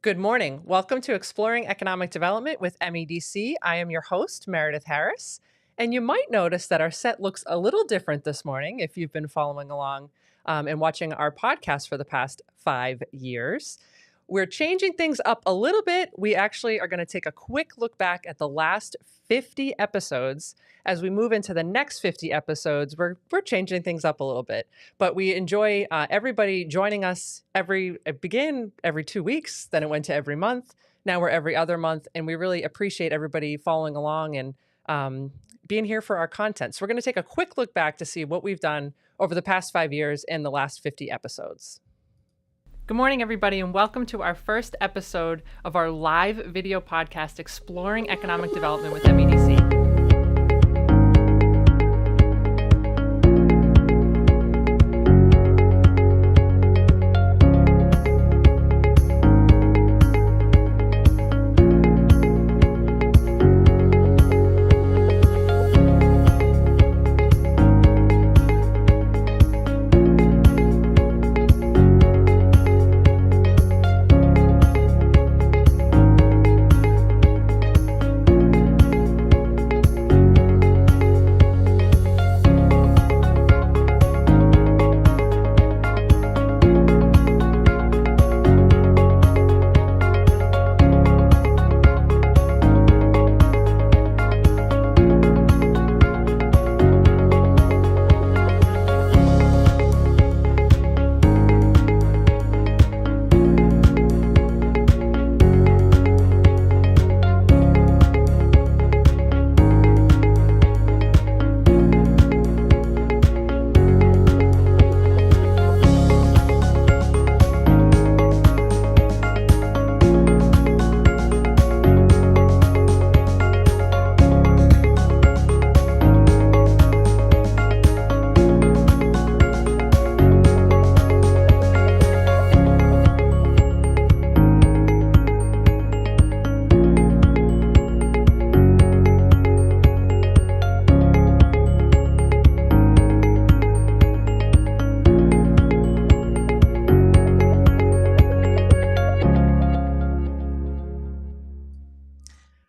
Good morning. Welcome to Exploring Economic Development with MEDC. I am your host, Meredith Harris. And you might notice that our set looks a little different this morning if you've been following along and watching our podcast for the past 5 years. We're changing things up a little bit. We actually are going to take a quick look back at the last 50 episodes. As we move into the next 50 episodes, we're changing things up a little bit. But we enjoy everybody joining us it began every 2 weeks, then it went to every month. Now we're every other month, and we really appreciate everybody following along and being here for our content. So we're going to take a quick look back to see what we've done over the past 5 years in the last 50 episodes. Good morning, everybody, and welcome to our first episode of our live video podcast, Exploring Economic Development with MEDC.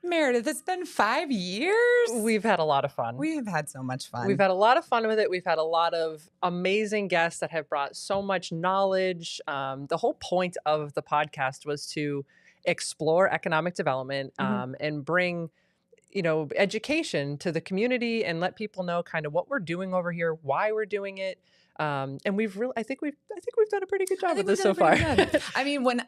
Meredith, it's been 5 years. We've had a lot of fun. We have had so much fun. We've had a lot of fun with it. We've had a lot of amazing guests that have brought so much knowledge. The whole point of the podcast was to explore economic development and bring, education to the community and let people know kind of what we're doing over here, why we're doing it. And I think we've done a pretty good job with this so far. I mean, when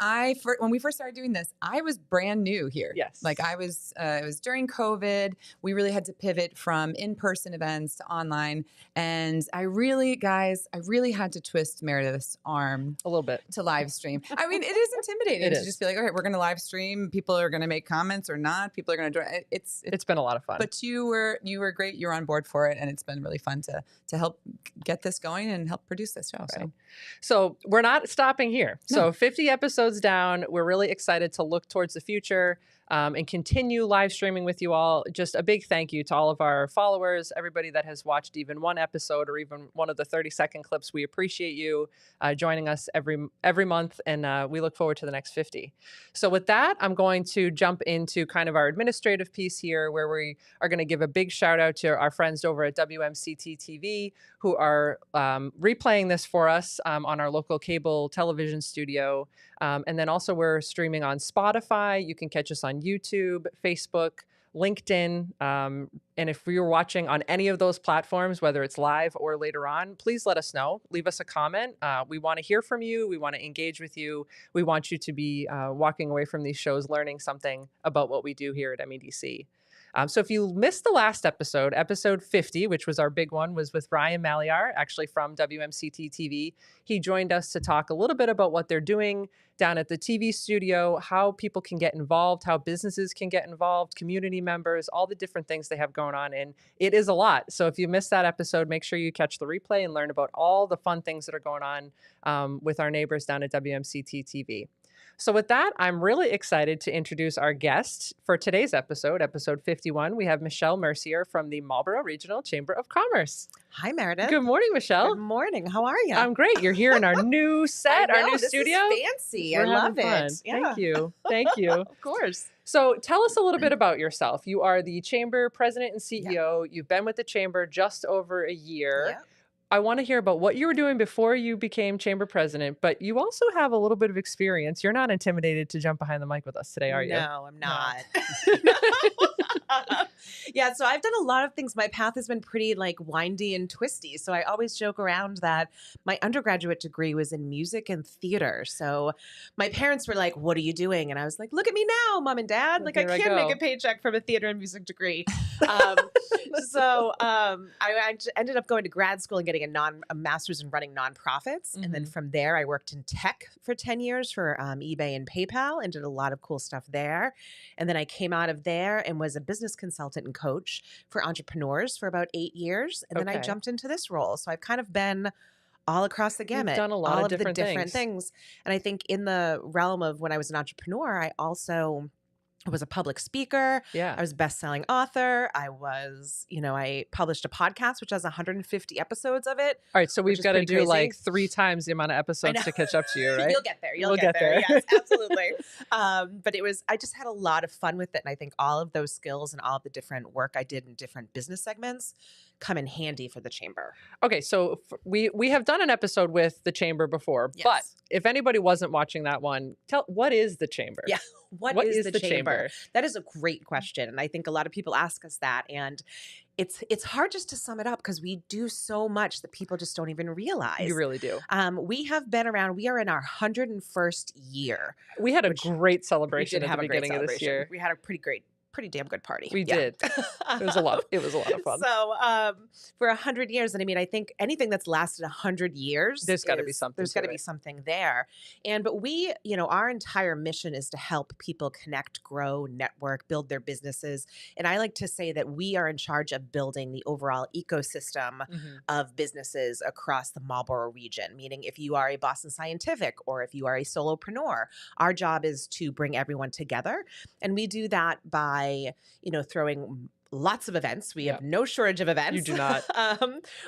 we first started doing this, I was brand new here. Yes. Like it was during COVID. We really had to pivot from in-person events to online. And I really had to twist Meredith's arm a little bit to live stream. I mean, it is intimidating to just be like, okay, we're going to live stream. People are going to make comments or not. People are going to join. It's been a lot of fun. But you were great. You were on board for it. And it's been really fun to help get this going and help produce this show. Right. So we're not stopping here. No. So 50 episodes down, we're really excited to look towards the future and continue live streaming with you all. Just a big thank you to all of our followers, everybody that has watched even one episode or even one of the 30-second clips. We appreciate you joining us every month, and we look forward to the next 50. So with that, I'm going to jump into kind of our administrative piece here, where we are going to give a big shout out to our friends over at WMCT TV, who are replaying this for us on our local cable television studio. And then also we're streaming on Spotify. You can catch us on YouTube, Facebook, LinkedIn. And if you're watching on any of those platforms, whether it's live or later on, please let us know. Leave us a comment. We want to hear from you. We want to engage with you. We want you to be walking away from these shows learning something about what we do here at MEDC. So if you missed the last episode, episode 50, which was our big one, was with Ryan Malyar, actually from WMCT TV. He joined us to talk a little bit about what they're doing down at the TV studio, how people can get involved, how businesses can get involved, community members, all the different things they have going on. And it is a lot. So if you missed that episode, make sure you catch the replay and learn about all the fun things that are going on with our neighbors down at WMCT TV. So with that, I'm really excited to introduce our guest for today's episode, episode 51. We have Michelle Mercier from the Marlborough Regional Chamber of Commerce. Hi, Meredith. Good morning, Michelle. Good morning. How are you? I'm great. You're here in our new set, our new studio. This is fancy. We're I love having fun. it. Yeah. Thank you. Thank you. Of course. So tell us a little bit about yourself. You are the Chamber President and CEO. You've been with the Chamber just over a year. Yeah. I want to hear about what you were doing before you became Chamber President, but you also have a little bit of experience. You're not intimidated to jump behind the mic with us today, are you? No, I'm not. Yeah, so I've done a lot of things. My path has been pretty windy and twisty. So I always joke around that my undergraduate degree was in music and theater. So my parents were like, "What are you doing?" And I was like, "Look at me now, Mom and Dad. I can make a paycheck from a theater and music degree." I ended up going to grad school and getting a master's in running nonprofits. And then from there, I worked in tech for 10 years for eBay and PayPal and did a lot of cool stuff there. And then I came out of there and was a business consultant and coach for entrepreneurs for about 8 years. And then I jumped into this role. So I've kind of been all across the gamut. You've done a lot of different things. And I think in the realm of when I was an entrepreneur, I also was a public speaker. Yeah. I was a best-selling author. I was, I published a podcast, which has 150 episodes of it. All right. So we've got to do crazy. 3 times the amount of episodes to catch up to you, right? You'll get there. We'll get there. Yes, absolutely. But I just had a lot of fun with it. And I think all of those skills and all of the different work I did in different business segments come in handy for the Chamber. Okay. So we have done an episode with the Chamber before, but if anybody wasn't watching that one, what is the Chamber? Yeah. What is the Chamber? That is a great question. And I think a lot of people ask us that. And it's hard just to sum it up because we do so much that people just don't even realize. You really do. We have been around. We are in our 101st year. We had a great celebration at the beginning of this year. We had a pretty damn good party. We did. It was a lot. It was a lot of fun. So for 100 years, and I think anything that's lasted 100 years, there's got to be something. There's got to be something there. But we, our entire mission is to help people connect, grow, network, build their businesses. And I like to say that we are in charge of building the overall ecosystem of businesses across the Marlborough region. Meaning, if you are a Boston Scientific or if you are a solopreneur, our job is to bring everyone together, and we do that by throwing lots of events. We have no shortage of events. You do not.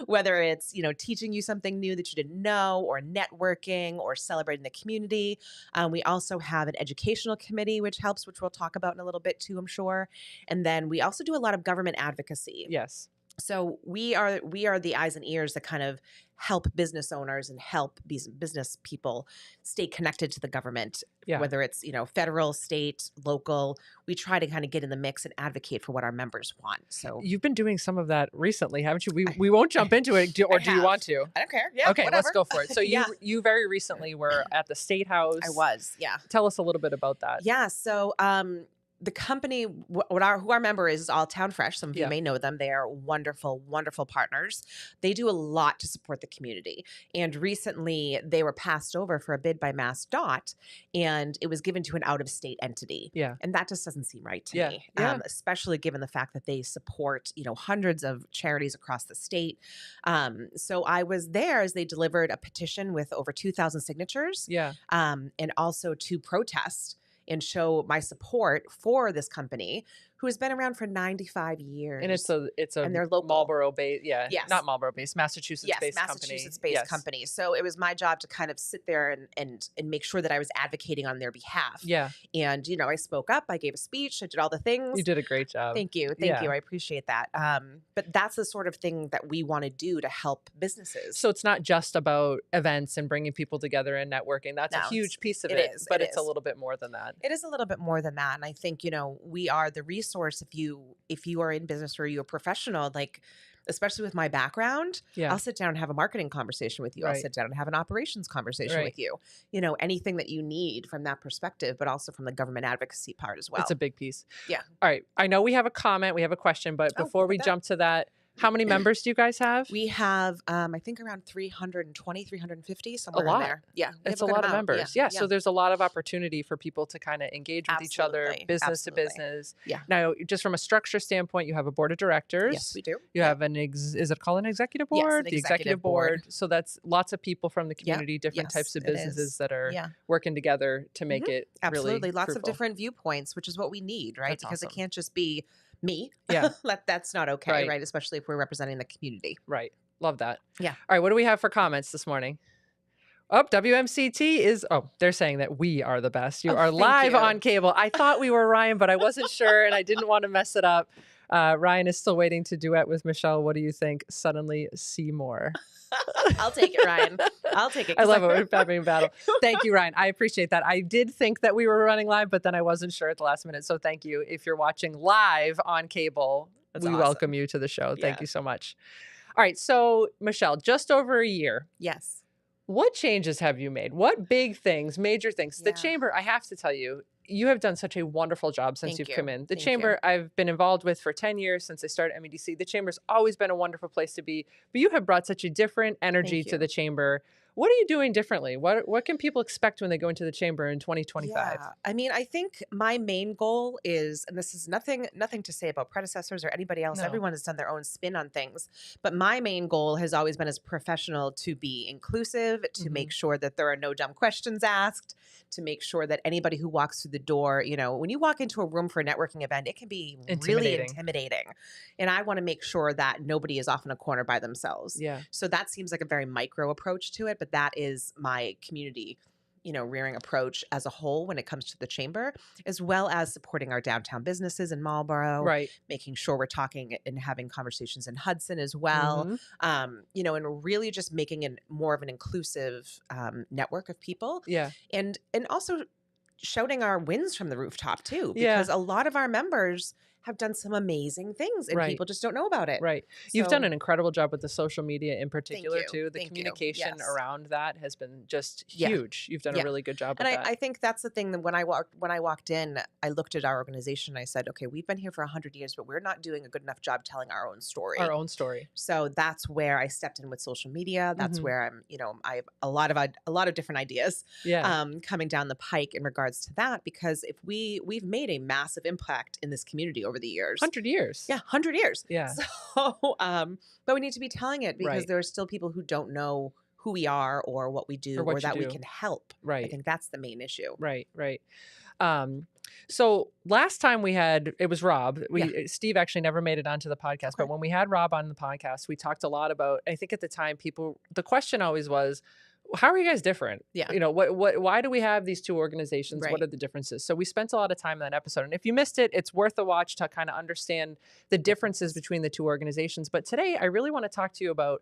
Whether it's, teaching you something new that you didn't know, or networking, or celebrating the community. We also have an educational committee, which we'll talk about in a little bit too, I'm sure. And then we also do a lot of government advocacy. Yes. So we are the eyes and ears that kind of help business owners and help these business people stay connected to the government, whether it's, federal, state, local. We try to kind of get in the mix and advocate for what our members want. So you've been doing some of that recently, haven't you? We won't jump into it, do you want to? I don't care. Yeah. Okay, whatever. let's go for it. So you very recently were at the Statehouse. I was. Yeah. Tell us a little bit about that. Yeah. So the company, who our member is All Town Fresh. Some of you may know them. They are wonderful, wonderful partners. They do a lot to support the community. And recently they were passed over for a bid by MassDOT, and it was given to an out-of-state entity. Yeah. And that just doesn't seem right to me, especially given the fact that they support, hundreds of charities across the state. So I was there as they delivered a petition with over 2,000 signatures. Yeah. And also to protest and show my support for this company who has been around for 95 years. And it's a and they're local. Marlborough-based, Yes. Not Marlborough-based, Massachusetts-based company. Massachusetts-based company. So it was my job to kind of sit there and make sure that I was advocating on their behalf. Yeah. And, I spoke up, I gave a speech, I did all the things. You did a great job. Thank you. Thank you. I appreciate that. But that's the sort of thing that we want to do to help businesses. So it's not just about events and bringing people together and networking. That's a huge piece of it. But it's a little bit more than that. It is a little bit more than that. And I think, we are the resource if you are in business or you're a professional, especially with my background, I'll sit down and have a marketing conversation with you. I'll sit down and have an operations conversation with you. Anything that you need from that perspective, but also from the government advocacy part as well. It's a big piece. Yeah. All right. I know we have a comment, we have a question, but before we jump to that, How many members do you guys have? We have, I think around 320, 350, somewhere lot. in there. Yeah. we It's have a good lot of amount. members. Yeah. So there's a lot of opportunity for people to kind of engage with each other, Absolutely. business Absolutely. to business. Yeah. Now, just from a structure standpoint, you have a board of directors. Yes, we do. You have is it called an executive board? Yes, an the executive board. So that's lots of people from the community, different Yes, types of it businesses is. that are Yeah. working together to make it Absolutely. really Lots fruitful. of different viewpoints, which is what we need, right? That's because awesome. it can't just be me. Yeah. That's not okay, Right. right? Especially if we're representing the community. Right. Love that. Yeah. All right. What do we have for comments this morning? Oh, WMCT is, they're saying that we are the best. You are thank live you. on cable. I thought we were Ryan, but I wasn't sure and I didn't want to mess it up. Ryan is still waiting to duet with Michelle. What do you think? Suddenly Seymour. I'll take it, Ryan. I'll take it. I love it. We're having a battle. Thank you, Ryan. I appreciate that. I did think that we were running live, but then I wasn't sure at the last minute. So thank you. If you're watching live on cable, That's we awesome. welcome you to the show. Thank Yeah. you so much. All right. So Michelle, just over a year. Yes. What changes have you made? What big things, major things? The Yeah. chamber, I have to tell you, you have done such a wonderful job since Thank you've you. come in. The Thank chamber I've been involved with for 10 years since I started MEDC. The chamber's always been a wonderful place to be, but you have brought such a different energy Thank to you. the chamber. What are you doing differently? What can people expect when they go into the chamber in 2025? Yeah. I mean, I think my main goal is, and this is nothing to say about predecessors or anybody else. No. Everyone has done their own spin on things. But my main goal has always been as a professional to be inclusive, to make sure that there are no dumb questions asked, to make sure that anybody who walks through the door, when you walk into a room for a networking event, it can be really intimidating. And I want to make sure that nobody is off in a corner by themselves. Yeah. So that seems like a very micro approach to it, but that is my community, rearing approach as a whole when it comes to the chamber, as well as supporting our downtown businesses in Marlborough, Right. making sure we're talking and having conversations in Hudson as well, and really just making it more of an inclusive network of people. Yeah. And also shouting our wins from the rooftop too, Yeah. because a lot of our members have done some amazing things and Right. people just don't know about it. Right. You've done So- an incredible job with the social media in particular you. too. The Thank you. communication Yes. around that has been just Yeah. huge. You've done a Yeah. really good job And with that. I think that's the thing that when I walked in, I looked at our organization and I said, okay, we've been here for 100 years, but we're not doing a good enough job telling our own story. Our own story. So that's where I stepped in with social media. That's where I'm, I have a lot of different ideas Yeah. coming down the pike in regards to that, because if we've made a massive impact in this community over the years. 100 years. Yeah, 100 years. Yeah. So, but we need to be telling it because Right. there are still people who don't know who we are or what we do Or what or you that we do. can help. I Right. think that's the main issue. Right. Right. So last time it was Rob. Steve actually never made it onto the podcast, but when we had Rob on the podcast, we talked a lot about, I think at the time the question always was, how are you guys different? Yeah. Why do we have these two organizations? What Right. are the differences? So we spent a lot of time in that episode. And if you missed it, it's worth a watch to kind of understand the differences between the two organizations. But today I really want to talk to you about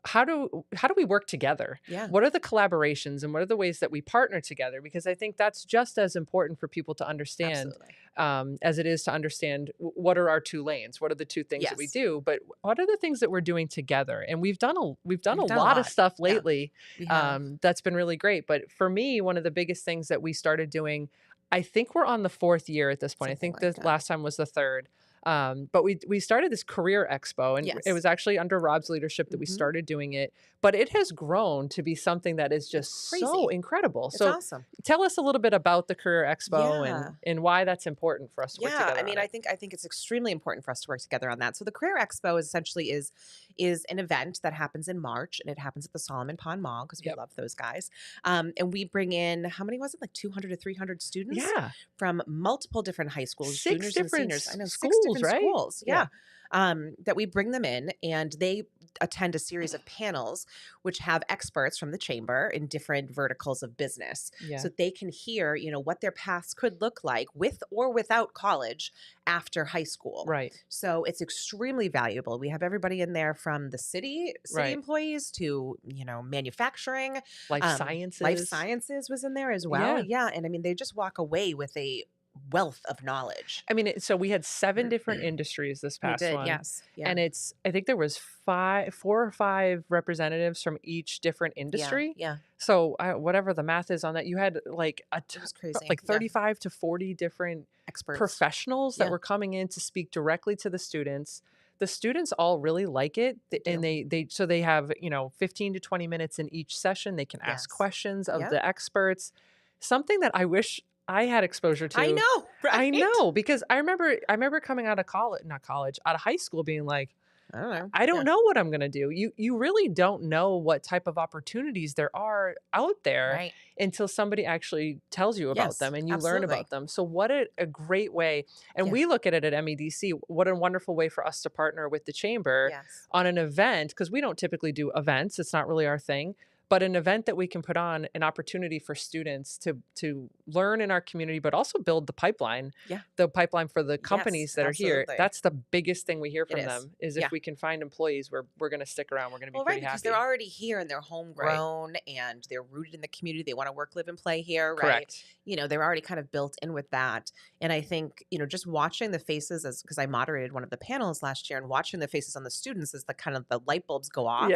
how do we work together? Yeah. What are the collaborations and what are the ways that we partner together? Because I think that's just as important for people to understand as it is to understand what are our two lanes, what are the two things that we Yes. do, but what are the things that we're doing together? And we've done a done a lot of lot. stuff Yeah. lately We have. that's been really great. But for me, one of the biggest things that we started doing, I think we're on the 4th year at this point. I Something think like the that. last time was the 3rd. But we started this career expo, and Yes. it was actually under Rob's leadership that we started doing it. But it has grown to be something that is just so crazy. incredible. It's So awesome. tell us a little bit about the career expo Yeah. and why that's important for us to work Yeah, together. I mean, on I think it's extremely important for us to work together on that. So the Career Expo is essentially is an event that happens in March, and it happens at the Solomon Pond Mall because we Yep. love those guys. And we bring in, how many was it? Like 200 to 300 students Yeah. from multiple different high schools, 6 juniors different and seniors. I know, 6 schools, different right? schools. Yeah. Yeah. That we bring them in, and they attend a series of panels which have experts from the chamber in different verticals of business, Yeah. so they can hear what their paths could look like with or without college after high school. Right. So it's extremely valuable. We have everybody in there from the city Right. employees to manufacturing. Life sciences. Life sciences was in there as well. Yeah. And I mean, they just walk away with a wealth of knowledge. I mean, so we had 7 different industries this past one. Yes. Yeah. And I think there was 4 or 5 representatives from each different industry. Yeah. So whatever the math is on that, you had like It was crazy. like Yeah. 35 to 40 different Experts. professionals that Yeah. were coming in to speak directly to the students. the students all really like it. And they have, 15 to 20 minutes in each session. They can ask questions of the experts, something that I wish I had exposure to. I know, right? I know, because I remember coming out of out of high school being like, I don't know what I'm going to do. You really don't know what type of opportunities there are out there until somebody actually tells you about them and you learn about them. So what a great way. And we look at it at MEDC. What a wonderful way for us to partner with the chamber on an event, because we don't typically do events. It's not really our thing. But an event that we can put on, an opportunity for students to learn in our community, but also build the pipeline for the companies that are here. That's the biggest thing we hear from them is if we can find employees, we're going to stick around. We're going to be pretty happy. Because they're already here and they're homegrown and they're rooted in the community. They want to work, live, and play here, right? Correct. They're already kind of built in with that. And I think, just watching the faces, because I moderated one of the panels last year, and watching the faces on the students as the light bulbs go off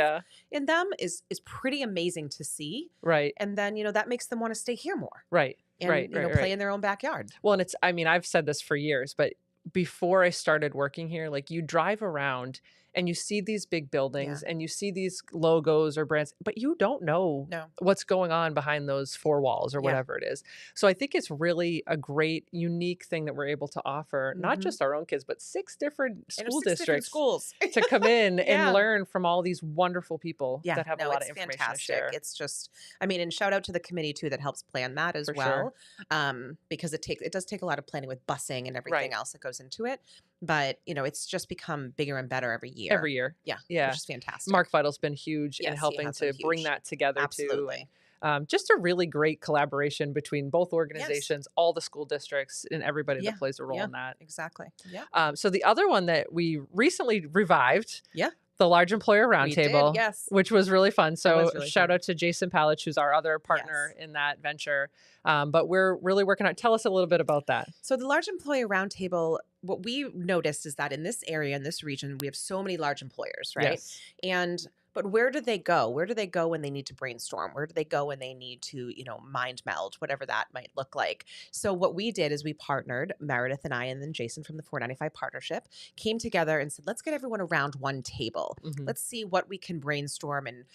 in them is pretty amazing to see. Right. And then, that makes them want to stay here more. Right. And, play in their own backyard. Well, and I've said this for years, but before I started working here, like, you drive around and you see these big buildings and you see these logos or brands, but you don't know what's going on behind those four walls or whatever it is. So I think it's really a great, unique thing that we're able to offer, not just our own kids, but 6 different school districts to come in and learn from all these wonderful people that have a lot of information to share. It's just, and shout out to the committee too that helps plan that as well, because it does take a lot of planning with busing and everything else that goes into it. But, it's just become bigger and better every year. Every year. Yeah. Which is fantastic. Mark Vital's been huge in helping to bring that together too. Just a really great collaboration between both organizations, all the school districts, and everybody that plays a role in that. Exactly. Yeah. So the other one that we recently revived. The Large Employer Roundtable, which was really fun. So shout out to Jason Palich, who's our other partner in that venture. But we're really working on. Tell us a little bit about that. So the Large Employer Roundtable, what we noticed is that in this area, in this region, we have so many large employers, right? But where do they go? Where do they go when they need to brainstorm? Where do they go when they need to, mind meld, whatever that might look like? So what we did is we partnered, Meredith and I, and then Jason from the 495 Partnership, came together and said, let's get everyone around one table. Let's see what we can brainstorm and,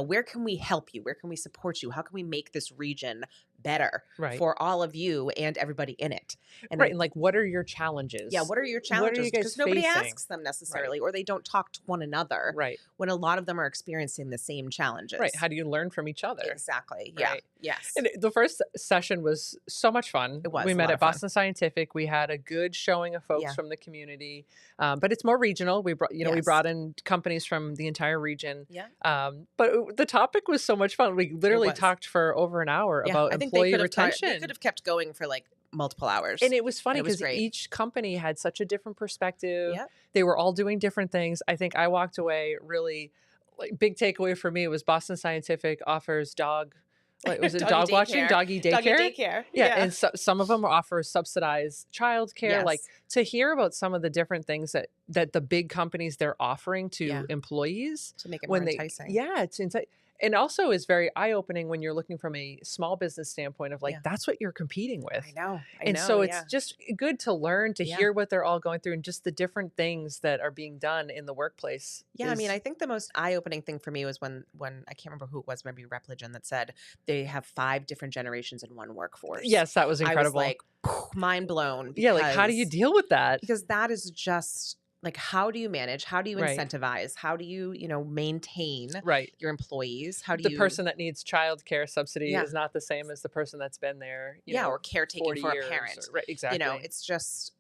where can we help you? Where can we support you? How can we make this region better for all of you and everybody in it? And and like, what are your challenges? Yeah, what are your challenges? Because nobody asks them necessarily, or they don't talk to one another. When a lot of them are experiencing the same challenges. How do you learn from each other? Exactly. Yeah. Yes. And the first session was so much fun. It was. We met at Boston Scientific. We had a good showing of folks from the community, but it's more regional. We brought, we brought in companies from the entire region. But the topic was so much fun. We literally talked for over an hour about employee retention. They could have kept going for like multiple hours. And it was funny because each company had such a different perspective. They were all doing different things. I think I walked away really, big takeaway for me was Boston Scientific offers doggy daycare. Doggy daycare. Yeah. And so, some of them offer subsidized childcare. Like, to hear about some of the different things that the big companies they're offering to employees to make it more enticing. It's enticing. And also is very eye-opening when you're looking from a small business standpoint of that's what you're competing with. I know. And so it's just good to learn, to hear what they're all going through and just the different things that are being done in the workplace. Yeah. I think the most eye-opening thing for me was when I can't remember who it was, maybe Repligen, that said they have 5 different generations in one workforce. Yes, that was incredible. I was like, mind blown. Yeah. Like, how do you deal with that? Because that is just... like, how do you manage? How do you incentivize? How do you, maintain your employees? How do the person that needs childcare subsidy is not the same as the person that's been there, or caretaking for a parent. Exactly.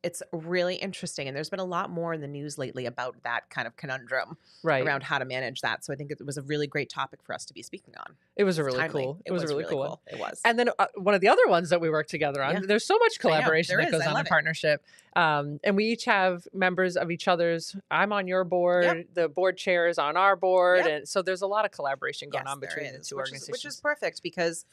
It's really interesting. And there's been a lot more in the news lately about that kind of conundrum around how to manage that. So I think it was a really great topic for us to be speaking on. It was really cool. It was really cool. It was. And then one of the other ones that we worked together on, there's so much collaboration that goes on in partnership. And we each have members of each other's. I'm on your board, the board chair is on our board. And so there's a lot of collaboration going on between the two organizations. Which is perfect because,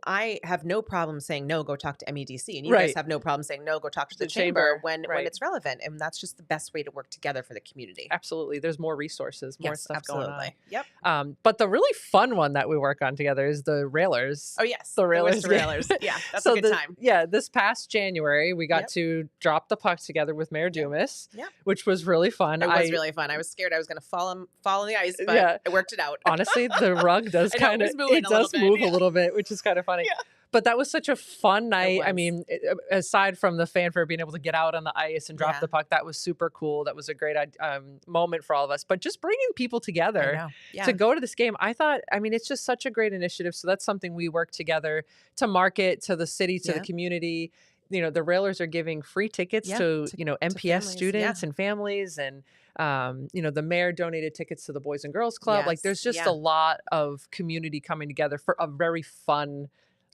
I have no problem saying, no, go talk to MEDC. And you Right. guys have no problem saying, no, go talk to the The chamber chamber, when right. it's relevant. And that's just the best way to work together for the community. Absolutely. There's more resources, more Yes, stuff absolutely. going on. Yep. But the really fun one that we work on together is the Railers. Oh, yes. The Railers. Worcester Railers. Yeah, that's a good time. Yeah, this past January, we got to drop the puck together with Mayor Dumas, which was really fun. It was really fun. I was scared I was going to fall on the ice, but I worked it out. Honestly, the rug does kind of, it does move a little bit, which is kind of funny. Yeah. But that was such a fun night. I mean, aside from the fanfare being able to get out on the ice and drop the puck, that was super cool. That was a great moment for all of us. But just bringing people together to go to this game, I thought, I mean, it's just such a great initiative. So that's something we work together to market to the city, to the community. The Railers are giving free tickets to MPS families, students and families. And, the mayor donated tickets to the Boys and Girls Club. Like there's just a lot of community coming together for a very fun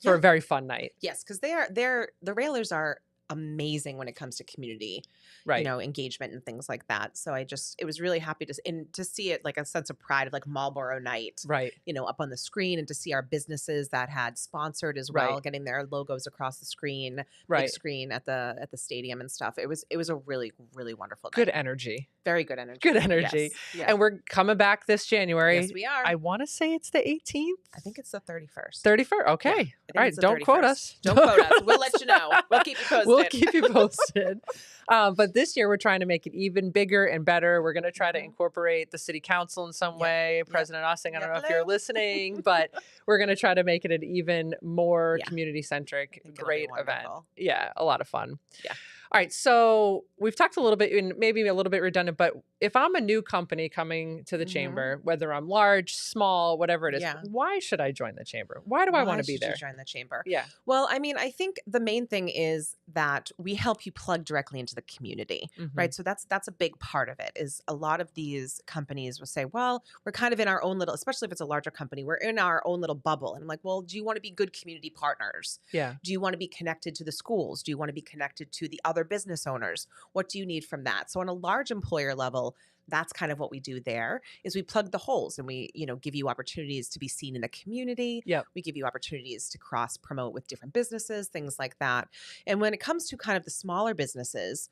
a very fun night. Yes, because the Railers are amazing when it comes to community, engagement and things like that. So it was really happy to see it like a sense of pride of like Marlborough night, up on the screen, and to see our businesses that had sponsored as well, getting their logos across the screen, big screen at the stadium and stuff. It was a really, really wonderful night. Good energy. Very good energy. Good energy. Yes. And we're coming back this January. Yes, we are. I want to say it's the 18th. I think it's the 31st. 31st? Okay. All right. Don't quote us. Don't quote us. We'll let you know. We'll keep you posted. We'll keep you posted. But this year we're trying to make it even bigger and better. We're going to try to incorporate the city council in some way. President Ossing, I don't know if you're listening, but we're going to try to make it an even more community-centric, great event. Yeah, a lot of fun. Yeah. All right, so we've talked a little bit, and maybe a little bit redundant, but if I'm a new company coming to the chamber, whether I'm large, small, whatever it is, why should I join the chamber? Why do I want to be there? Why should you join the chamber? Yeah. Well, I mean, I think the main thing is that we help you plug directly into the community, right? So that's a big part of it. Is a lot of these companies will say, well, we're kind of in our own little, especially if it's a larger company, we're in our own little bubble. And I'm like, well, do you want to be good community partners? Yeah. Do you want to be connected to the schools? Do you want to be connected to the other business owners? What do you need from that? So on a large employer level, that's kind of what we do there is we plug the holes, and we, give you opportunities to be seen in the community. Yep. We give you opportunities to cross promote with different businesses, things like that. And when it comes to kind of the smaller businesses,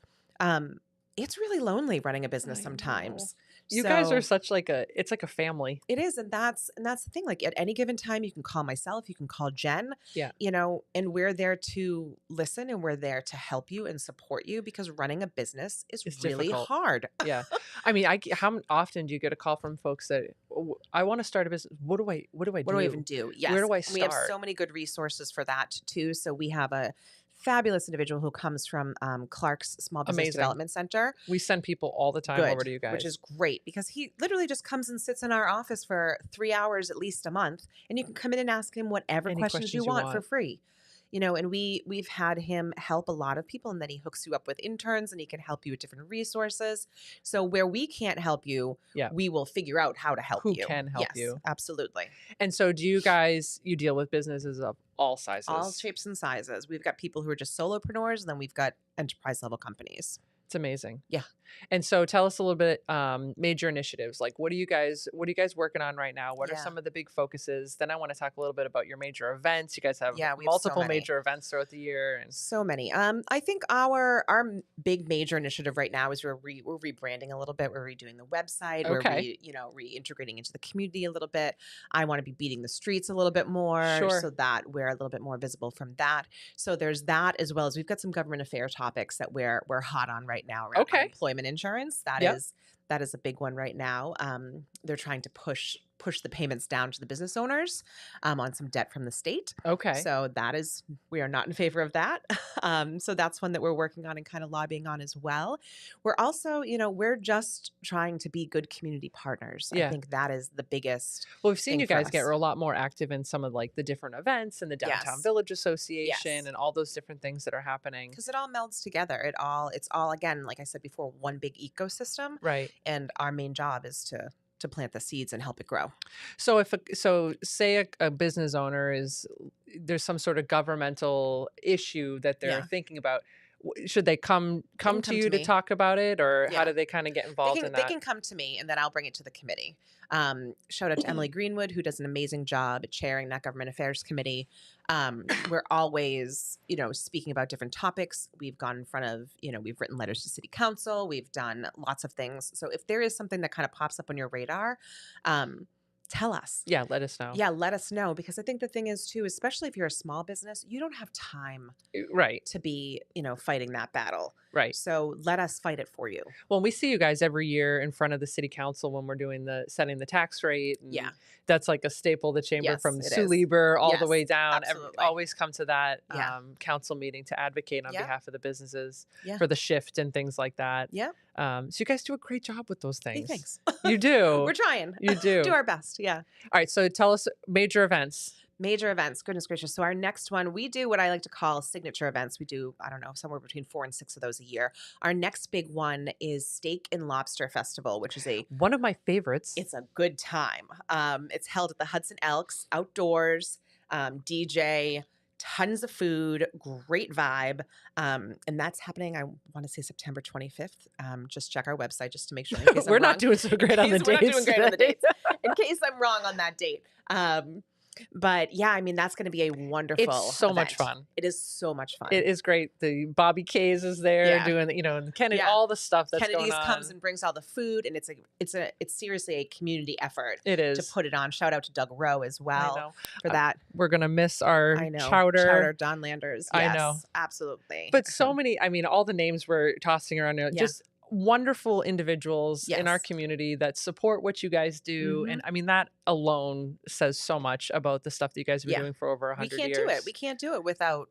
it's really lonely running a business sometimes. You guys are such it's like a family. It is. And that's the thing. Like at any given time, you can call myself, you can call Jen, and we're there to listen, and we're there to help you and support you, because running a business is really difficult. Hard. Yeah. I mean, how often do you get a call from folks that I want to start a business? What do I do? What do I even do? Yes. Where do I start? We have so many good resources for that too. So we have a fabulous individual who comes from Clark's Small Business Development Center. We send people all the time over to you guys. Which is great, because he literally just comes and sits in our office for 3 hours at least a month, and you can come in and ask him whatever questions you want for free. And we've had him help a lot of people, and then he hooks you up with interns, and he can help you with different resources. So where we can't help you, we will figure out how to help you. Who can help you. Absolutely. And so do you guys, you deal with businesses of all sizes? All shapes and sizes. We've got people who are just solopreneurs, and then we've got enterprise level companies. It's amazing. Yeah. And so tell us a little bit, major initiatives. Like, what are you guys working on right now? What are some of the big focuses? Then I want to talk a little bit about your major events. You guys have multiple major events throughout the year. And so many. I think our big major initiative right now is we're rebranding a little bit. We're redoing the website. Okay. We're reintegrating into the community a little bit. I want to be beating the streets a little bit more, so that we're a little bit more visible from that. So there's that, as well as we've got some government affair topics that we're hot on right now around unemployment insurance. That is a big one right now. They're trying to push the payments down to the business owners on some debt from the state. Okay. So we are not in favor of that. So that's one that we're working on and kind of lobbying on as well. We're also, we're just trying to be good community partners. I think that is the biggest. Well, we've seen you guys get a lot more active in some of like the different events and the Downtown Village Association and all those different things that are happening. Because it all melds together. It's all, again, like I said before, one big ecosystem. Right. And our main job is to plant the seeds and help it grow. So say a business owner there's some sort of governmental issue that they're thinking about. Should they come to you to me. talk about it, or Yeah. how do they kind of get involved in that? They can come to me, and then I'll bring it to the committee. Shout out to Emily Greenwood, who does an amazing job at chairing that government affairs committee. We're always, speaking about different topics. We've gone in front of, we've written letters to city council. We've done lots of things. So if there is something that kind of pops up on your radar, tell us. Yeah, let us know. Yeah, let us know, because I think the thing is too, especially if you're a small business, you don't have time Right. to be, fighting that battle. Right. So let us fight it for you. Well, we see you guys every year in front of the city council when we're doing setting the tax rate. And Yeah. that's like a staple of the chamber, Yes, from it Sue is. Lieber all the Yes, way down. absolutely. Always come to that Yeah. council meeting to advocate on Yeah. behalf of the businesses Yeah. for the shift and things like that. Yeah. So you guys do a great job with those Hey, things. thanks. You do. We're trying. You do. Do our best. Yeah. All right. So tell us major events. Major events. Goodness gracious. So our next one, we do what I like to call signature events. We do, I don't know, somewhere between 4 and 6 of those a year. Our next big one is Steak and Lobster Festival, which is one of my favorites. It's a good time. It's held at the Hudson Elks, outdoors, DJ, tons of food, great vibe. And that's happening, I want to say September 25th. Just check our website just to make sure. In case We're I'm not wrong. doing so great on the dates. We're not doing great on the today. dates. In case I'm wrong on that date. But yeah, I mean, that's going to be a wonderful It's so much event. fun. It is so much fun. It is great. The Bobby K's is there Yeah. doing, and Kennedy, Yeah. all the stuff that's Kennedy's going on. comes and brings all the food, and it's seriously a community effort It is. to put it on. Shout out to Doug Rowe as I well know. for that. We're gonna miss our I know. chowder. Don Landers. I Yes, know. absolutely. But so many, all the names we're tossing around now, Yeah. just wonderful individuals in our Yes. community that support what you guys do. Mhm. And that alone says so much about the stuff that you guys have been Yeah. doing for over we 100 can't years. do it. We can't do it without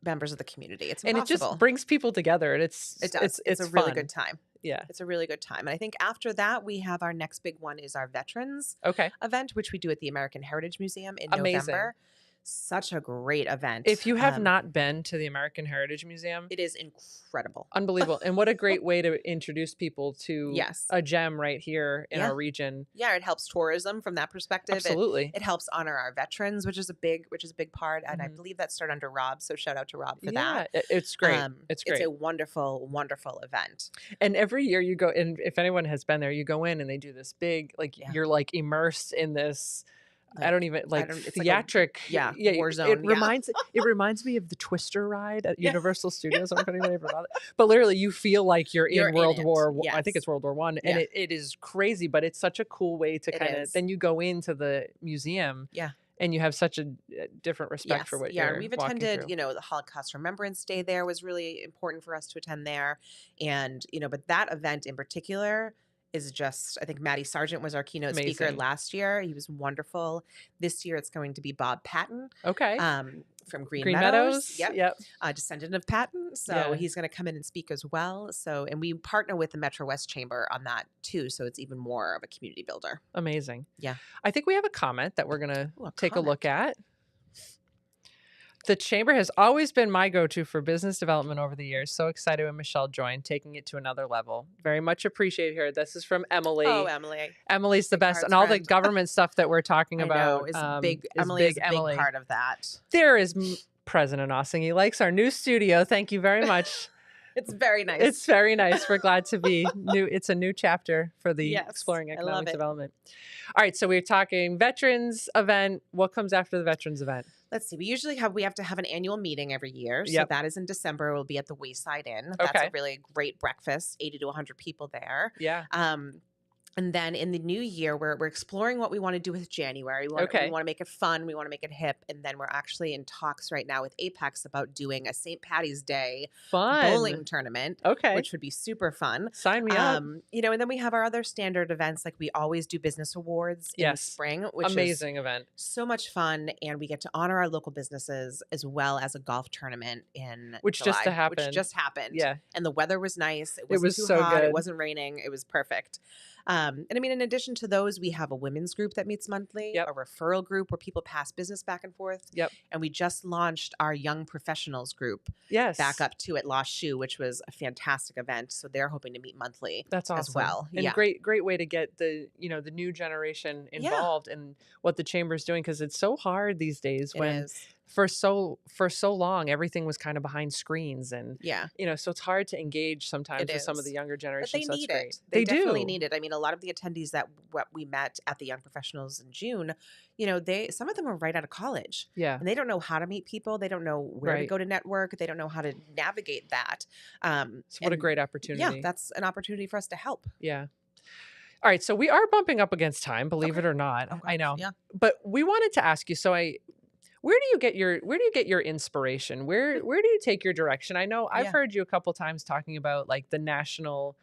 members of the community. It's and it impossible. just brings people together. And it does. It's a really fun. good time. Yeah. It's a really good time. And I think after that, we have our next big one is our Veterans Okay. event, which we do at the American Heritage Museum in Amazing. November. Such a great event. If you have not been to the American Heritage Museum, it is incredible. unbelievable. And what a great way to introduce people to Yes. a gem right here in Yeah. our region. Yeah, it helps tourism from that perspective. Absolutely. It helps honor our veterans, which is a big part. And I Mhm. believe that started under Rob. So shout out to Rob for Yeah, that. it's great. It's great. It's a wonderful, wonderful event. And every year you go, and if anyone has been there, you go in and they do this big, Yeah. you're like immersed in this. I don't even it's like a- theatric. war It zone. Yeah. reminds me of the Twister ride at Universal Studios. I don't know if anybody ever about it, but literally you feel like you're You're in in World it. War. I Yes. think it's World War One, and Yeah. it is crazy, but it's such a cool way to It kind of. is. Then you go into the museum. Yeah. And you have such a different respect for what you're we've walking attended, through. the Holocaust Remembrance Day there was really important for us to attend there. And, but that event in particular is just, I think Maddie Sargent was our keynote speaker Amazing. last year. He was wonderful. This year it's going to be Bob Patton Okay. from Green Meadows. Yep. Descendant of Patton. So Yeah. he's going to come in and speak as well. So, and we partner with the Metro West Chamber on that too. So it's even more of a community builder. Amazing. Yeah. I think we have a comment that we're going to Ooh, a take a comment. look at. The chamber has always been my go-to for business development over the years. So excited when Michelle joined, taking it to another level. Very much appreciate her. This is from Emily. Oh, Emily. Emily's the best. Heart's And all the friend. government stuff that we're talking I about know, is big. Emily is a big part of that. There is President Ossing. He likes our new studio. Thank you very much. It's very nice. It's very nice. We're glad to be new. It's a new chapter for the Yes, Exploring I love Economic it. Development. All right. So we're talking veterans event. What comes after the veterans event? Let's see. We have to have an annual meeting every year. So Yep. that is in December. We'll be at the Wayside Inn. That's Okay. a really great breakfast. 80 to 100 people there. Yeah. And then in the new year, we're exploring what we want to do with January. We want to make it fun. We want to make it hip. And then we're actually in talks right now with Apex about doing a St. Patty's Day Fun. bowling tournament, Okay. which would be super fun. Sign me up. And then we have our other standard events, like we always do business awards in the Yes. spring, which is Amazing event. so much fun, and we get to honor our local businesses as well as a golf tournament in Which just July, happened. Which just happened. Yeah. And the weather was nice. It wasn't was too so hot. good. It wasn't raining. It was perfect. And I mean, in addition to those, we have a women's group that meets monthly, Yep. a referral group where people pass business back and forth. Yep. And we just launched our young professionals group Yes. back up to at Lost Shoe, which was a fantastic event. So they're hoping to meet monthly. That's awesome. as well. And Yeah. great way to get the new generation involved in what the chamber's doing, because it's so hard these days It when is. for so long, everything was kind of behind screens, and Yeah. so it's hard to engage sometimes It with some of is. the younger But generations. they So that's need great. it. They definitely do. need it. I mean, a lot of the attendees what we met at the Young Professionals in June, some of them are right out of college. Yeah. And they don't know how to meet people. They don't know where to Right. go to network. They don't know how to navigate that. So what a And great opportunity. yeah, that's an opportunity for us to help. Yeah. All right. So we are bumping up against time, believe it or not. Oh, I know. Yeah. But we wanted to ask you, where do you get your inspiration? Where do you take your direction? I know I've Yeah. heard you a couple times talking about like the national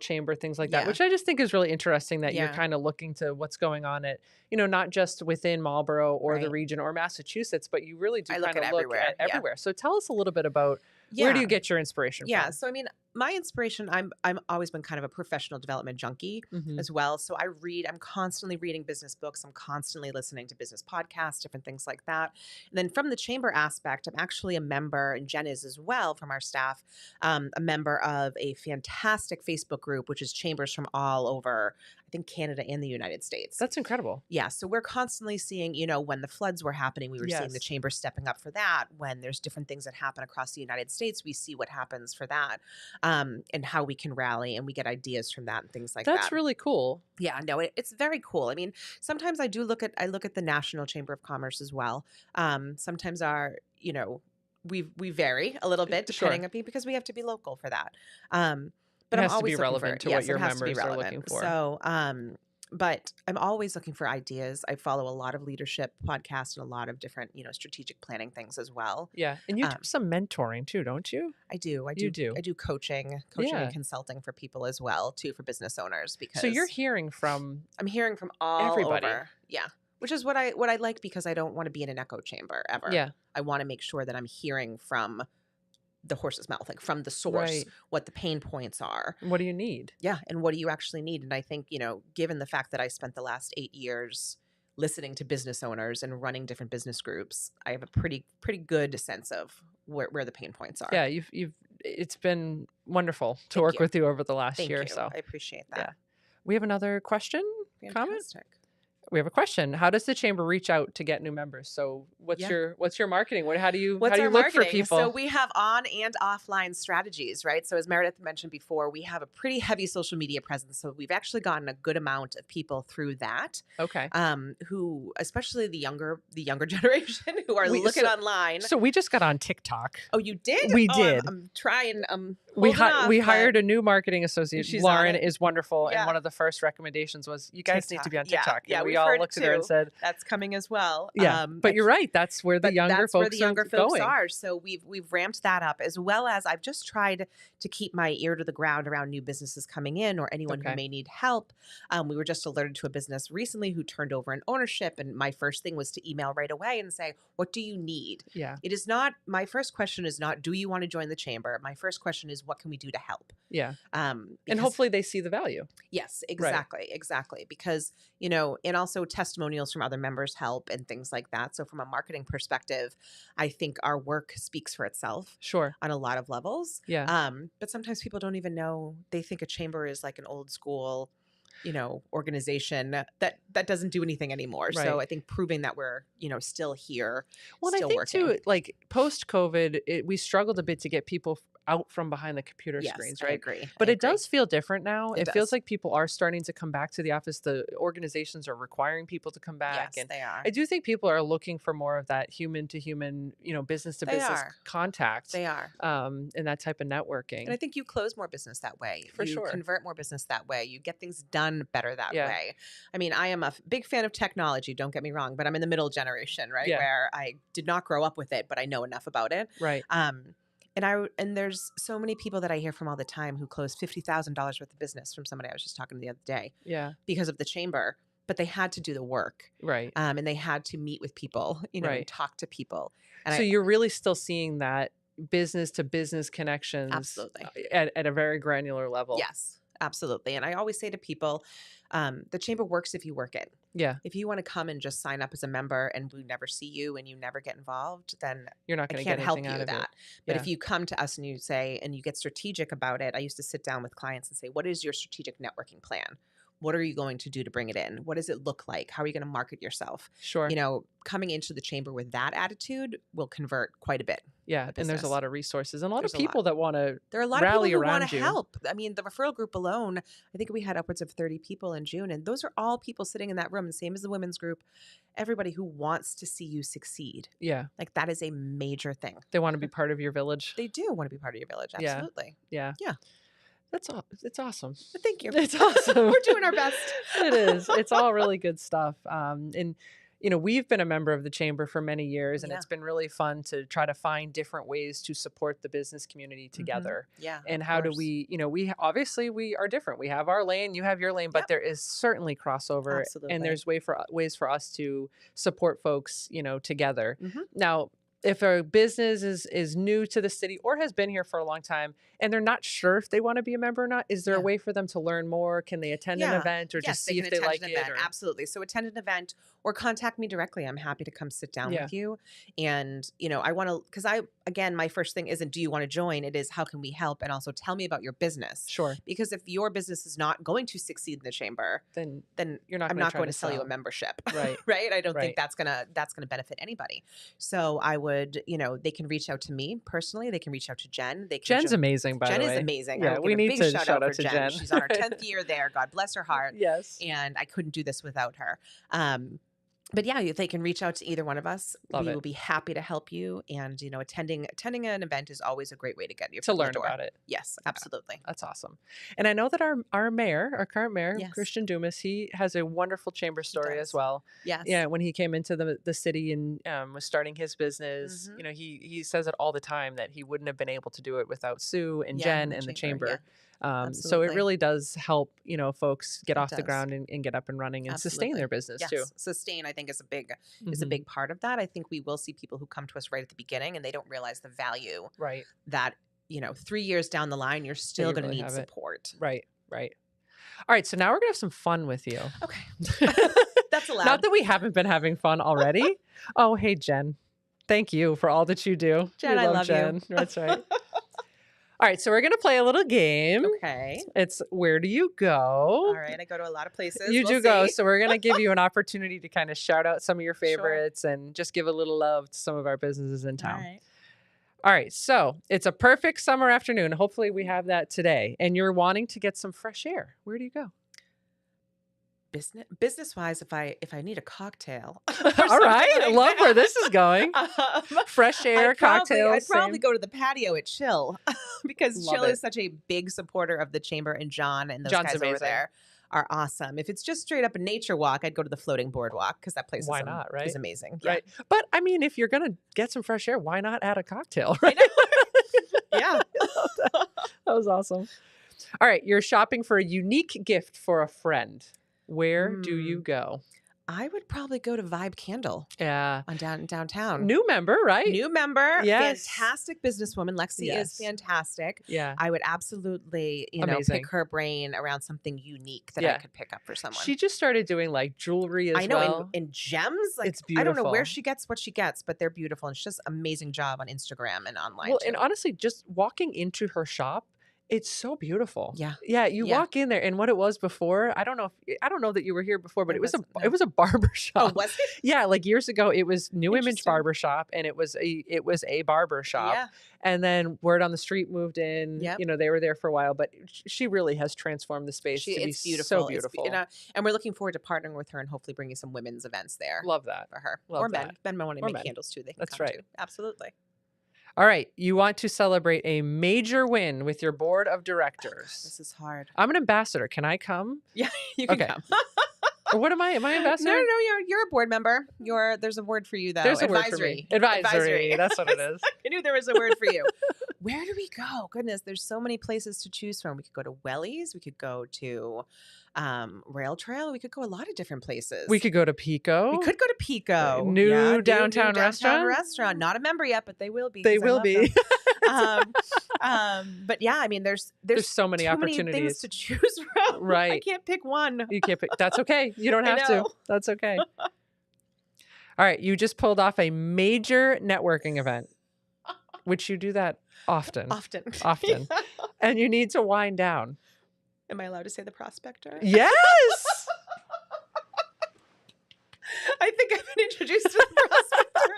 chamber, things like that, Yeah. which I just think is really interesting that you're Yeah. kind of looking to what's going on at, not just within Marlborough or the Right. region or Massachusetts, but you really do I kind look of at look everywhere. at Yeah. everywhere. So tell us a little bit about where do you get your inspiration Yeah. from? So, I mean, my inspiration, I'm always been kind of a professional development junkie Mhm. as well. So I'm constantly reading business books. I'm constantly listening to business podcasts, different things like that. And then from the chamber aspect, I'm actually a member, and Jen is as well from our staff, a member of a fantastic Facebook group, which is chambers from all over, I think, Canada and the United States. That's incredible. Yeah. So we're constantly seeing, when the floods were happening, we were seeing the Yes. chamber stepping up for that. When there's different things that happen across the United States, we see what happens for that, and how we can rally, and we get ideas from that and things like that. That's really cool. Yeah, no, it's very cool. I mean, sometimes I look at the National Chamber of Commerce as well. Sometimes we vary a little bit Sure. depending on, because we have to be local for that. But It I'm has to always be looking relevant for, to yes, what your it has to be members are relevant. looking for. So, but I'm always looking for ideas. I follow a lot of leadership podcasts and a lot of different, strategic planning things as well. Yeah. And you do some mentoring too, don't you? I do. You do. I do coaching Yeah. and consulting for people as well too, for business owners, because So you're hearing from I'm hearing from all everybody. over. Yeah. Which is what I like, because I don't want to be in an echo chamber ever. Yeah. I want to make sure that I'm hearing from the horse's mouth, like from the source, Right. what the pain points are. What do you need? Yeah. And what do you actually need? And I think, given the fact that I spent the last 8 years listening to business owners and running different business groups, I have a pretty good sense of where the pain points are. Yeah, it's been wonderful to Thank work you. with you over the last Thank year you. or so. I appreciate Yeah. that. We have another question, comment? Fantastic. We have a question. How does the chamber reach out to get new members? So what's Yeah. your marketing? How do you What's our look for marketing? people? So we have on and offline strategies, right? So as Meredith mentioned before, we have a pretty heavy social media presence. So we've actually gotten a good amount of people through that. Okay. Who, especially the younger generation, who are looking online. So we just got on TikTok. Oh, you did? We Oh, did. I'm trying. We hired a new marketing associate. She's Lauren on it. is wonderful, Yeah. and one of the first recommendations was you guys need to be on TikTok. Yeah. TikTok. Yeah, and we we've all heard looked at her and too. said, That's coming as well. "Yeah." But you're right. That's where the younger that's where folks the younger are folks going. are. So we've ramped that up, as well as I've just tried to keep my ear to the ground around new businesses coming in, or anyone Okay. who may need help. We were just alerted to a business recently who turned over an ownership, and my first thing was to email right away and say, "What do you need?" Yeah. It is not, my first question is not, do you want to join the chamber? My first question is, what can we do to help? Yeah. And And hopefully they see the value. yes, exactly. Because, and also testimonials from other members help and things like that. So from a marketing perspective, I think our work speaks for itself Sure. on a lot of levels. Yeah. But sometimes people don't even know. They think a chamber is like an old school, organization that doesn't do anything anymore. Right. So I think proving that we're, still here, Well, still I think working. too, like post-COVID, we struggled a bit to get people out from behind the computer Yes, screens, I right? agree. But I it does feel different now. It It feels does. like people are starting to come back to the office. The organizations are requiring people to come back. Yes, And they are. I do think people are looking for more of that human to human, business to business are. contact. They are. And that type of networking. And I think you close more business that way. For you sure. convert more business that way. You get things done better that Yeah. way. I mean, I am a big fan of technology, don't get me wrong, but I'm in the middle generation, right? Yeah. Where I did not grow up with it, but I know enough about it. Right. And there's so many people that I hear from all the time who closed $50,000 worth of business from somebody I was just talking to the other day Yeah. because of the chamber, but they had to do the work. Right. And they had to meet with people, Right. and talk to people. And So you're really still seeing that business to business connections Absolutely. at a very granular level. Yes, absolutely. And I always say to people, the chamber works if you work it. Yeah. If you want to come and just sign up as a member and we never see you and you never get involved, then You're not I going to can't get help anything you out of that. it. But Yeah. if you come to us and you say, and you get strategic about it, I used to sit down with clients and say, what is your strategic networking plan? What are you going to do to bring it in? What does it look like? How are you going to market yourself? Sure. You know, coming into the chamber with that attitude will convert quite a bit. Yeah. And there's a lot of resources and a lot There's of a people that want to There are a lot of rally people who want around to you. help. I mean, the referral group alone, I think we had upwards of 30 people in June. And those are all people sitting in that room, the same as the women's group. Everybody who wants to see you succeed. Yeah. Like that is a major thing. They want to be part of your village. They do want to be part of your village. Yeah. Absolutely. Yeah. Yeah. That's all. It's awesome. Thank you. It's awesome. We're doing our best. It is. It's all really good stuff. And you know, we've been a member of the chamber for many years, and Yeah. it's been really fun to try to find different ways to support the business community together. Yeah. And of how do course. we, you know, we obviously we are different. We have our lane, you have your lane, but Yep. there is certainly crossover, Absolutely. and there's ways for us to support folks, you know, together. Mhm. Now, if a business is new to the city or has been here for a long time and they're not sure if they want to be a member or not, is there a Yeah. way for them to learn more? Can they attend an Yeah. event or Yes, just see if can they attend like an it? event. Or... Absolutely. So attend an event or contact me directly. I'm happy to come sit down Yeah. with you. And, you know, I want to, because again, my first thing isn't, do you want to join? It is, how can we help? And also tell me about your business. Sure. Because if your business is not going to succeed in the chamber, Then then you're not I'm gonna not try going to to sell you a sell. membership. Right. Right. I don't Right. think that's gonna benefit anybody. So I would, you know, they can reach out to me personally. They can reach out to Jen. They can Jen's amazing, by Jen the way. is amazing. Yeah, I would we give a need big to shout shout out out for to Jen. She's on her 10th year there. God bless her heart. Yes. And I couldn't do this without her. But yeah, if they can reach out to either one of us, Love we it. will be happy to help you. And, you know, attending an event is always a great way to get you To learn about it. Yes, absolutely. That's awesome. And I know that our mayor, our current mayor, Yes. Christian Dumas, he has a wonderful chamber story as does. well. Yes. Yeah, when he came into the city and was starting his business, Mhm. you know, he says it all the time that he wouldn't have been able to do it without Sue and Yeah, Jen and the chamber. yeah. So it Absolutely. really does help, you know, folks get It off the does. ground and get up and running and sustain Absolutely. their business Yes. too. Sustain, I think, is a big Mhm. part of that. I think we will see people who come to us right at the beginning and they don't realize the value Right, that, you know, 3 years down the line, you're still you going to really need have it. support. right, right. All right, so now we're gonna have some fun with you. Okay. That's allowed. Not that we haven't been having fun already. Oh, hey, Jen. Thank you for all that you do. Jen, We I love you. Jen. That's right. All right, so we're going to play a little game. Okay. It's Where Do You Go? All right. I go to a lot of places. You We'll do go. see. So we're going to give you an opportunity to kind of shout out some of your Sure. favorites and just give a little love to some of our businesses in All town. right. All right, so it's a perfect summer afternoon. Hopefully we have that today. And you're wanting to get some fresh air. Where do you go? Business wise, if I need a cocktail. All right, I love where this is going. Fresh air, cocktails. I'd probably same. go to the patio at Chill because Love Chill it. is such a big supporter of the chamber, and John and those John's guys over amazing. there are awesome. If it's just straight up a nature walk, I'd go to the floating boardwalk because that place Why is, not, right? is amazing. Yeah. Right. But I mean, if you're going to get some fresh air, why not add a cocktail? Right. Yeah. That was awesome. All right. You're shopping for a unique gift for a friend. Where do you go? I would probably go to Vibe Candle Yeah. on downtown. New member, right? New member. Yes. Fantastic businesswoman. Lexi Yes. is fantastic. Yeah. I would absolutely, Amazing. pick her brain around something unique that Yeah. I could pick up for someone. She just started doing like jewelry as I know, well. in gems. Like, It's I don't know where beautiful. she gets what she gets, but they're beautiful. And she does an amazing job on Instagram and online. Well, too. and honestly, just walking into her shop, it's so beautiful. Yeah. Yeah. You Yeah. walk in there, and what it was before, I don't know that you were here before, but It it was wasn't, no. it was a barber shop. Oh, was it? Yeah, like years ago, it was New Image Interesting. Barber Shop, and it was a barber shop. Yeah. And then Word on the Street moved in. Yep. You know, they were there for a while, but she really has transformed the space to be It's beautiful. so It's beautiful. and we're looking forward to partnering with her and hopefully bringing some women's events there Love that. for her. Love or men. that. Men want to Or make men. candles too. They can That's come right. too. Absolutely. All right, you want to celebrate a major win with your board of directors. This is hard. I'm an ambassador. Can I come? Yeah, you can Okay. come. Or what am I? Am I ambassador? No, you're a board member. There's a word for you though. There's a word for Advisory. me. Advisory. That's what it is. I knew there was a word for you. Where do we go? Goodness, there's so many places to choose from. We could go to Wellies. We could go to Rail Trail. We could go a lot of different places. We could go to Pico. We could go to Pico. New downtown restaurant? restaurant. Not a member yet, but they will be. They 'cause I will love be. them. But yeah, I mean, there's so many too opportunities. many things to choose from. I Right. can't pick one. You can't pick. That's okay. You don't I have to. know. That's okay. All right. You just pulled off a major networking event, which you do that often. Often. Often. And you need to wind down. Am I allowed to say the prospector? Yes. I think I've been introduced to the prospector.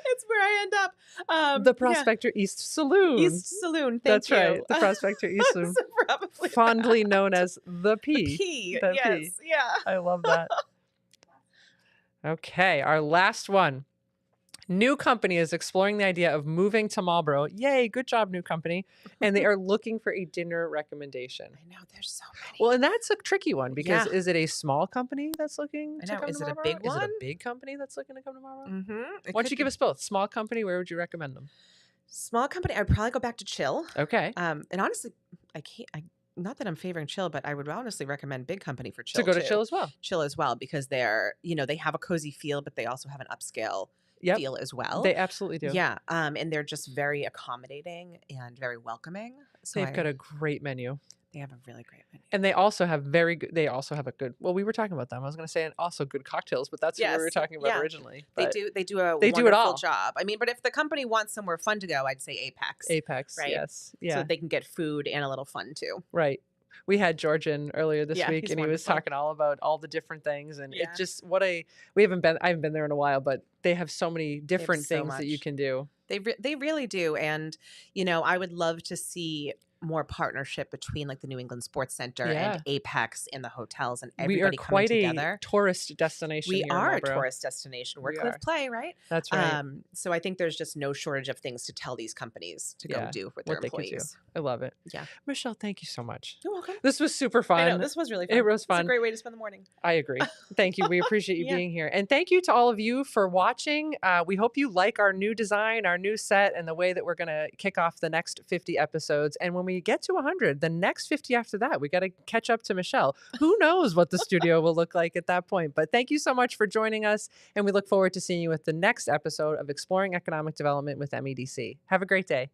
It's where I end up. The Prospector East Saloon. East Saloon. That's Thank you. right. The Prospector East Saloon. So probably Fondly known as the P. the P. The Yes. P. Yeah. I love that. Okay, our last one. New company is exploring the idea of moving to Marlborough. Yay, good job, new company. And they are looking for a dinner recommendation. I know there's so many. Well, and that's a tricky one because Yeah. is it a small company that's looking I to know. come Is to it a Marlborough? big Is it a one? big company that's looking to come to Marlborough? Mm-hmm. Why don't you give us both? Small company, where would you recommend them? Small company? I'd probably go back to Chill. Okay. And honestly, I can't. Not that I'm favoring Chill, but I would honestly recommend Big Company for Chill. To go to too. Chill as well. Chill as well, because they're, they have a cozy feel, but they also have an upscale Yep. feel as well. They absolutely do. Yeah. And they're just very accommodating and very welcoming. So They've got a great menu. they have a really great menu. And they also have they also have a good, well, we were talking about them. I was going to say, and also good cocktails, but that's what we were Yes. talking about Yeah. originally. They But do a they do wonderful it all. job. I mean, but if the company wants somewhere fun to go, I'd say Apex. Apex, Right. yes. Yeah, So that they can get food and a little fun too. right. We had George in earlier this Yeah, week, he's and he was wonderful. talking all about all the different things, and Yeah. it just I haven't been there in a while, but they have so many different so things that you much. can do. They really do. And, I would love to see more partnership between like the New England Sports Center Yeah. and Apex and the hotels and We are everybody coming quite together. a tourist destination. We here in are a Marlborough. tourist destination. Work, We live, are. play, right? That's right. So I think there's just no shortage of things to tell these companies to go Yeah, do with their what they could do. employees. I love it. Yeah. Michelle, thank you so much. You're welcome. This was super fun. I know, this was really fun. It was It's fun. a great way to spend the morning. I agree. Thank you. We appreciate you Yeah. being here. And thank you to all of you for watching. We hope you like our new design, our new set, and the way that we're going to kick off the next 50 episodes. And when we get to 100, the next 50 after that, we got to catch up to Michelle. Who knows what the studio will look like at that point. But thank you so much for joining us. And we look forward to seeing you at the next episode of Exploring Economic Development with MEDC. Have a great day.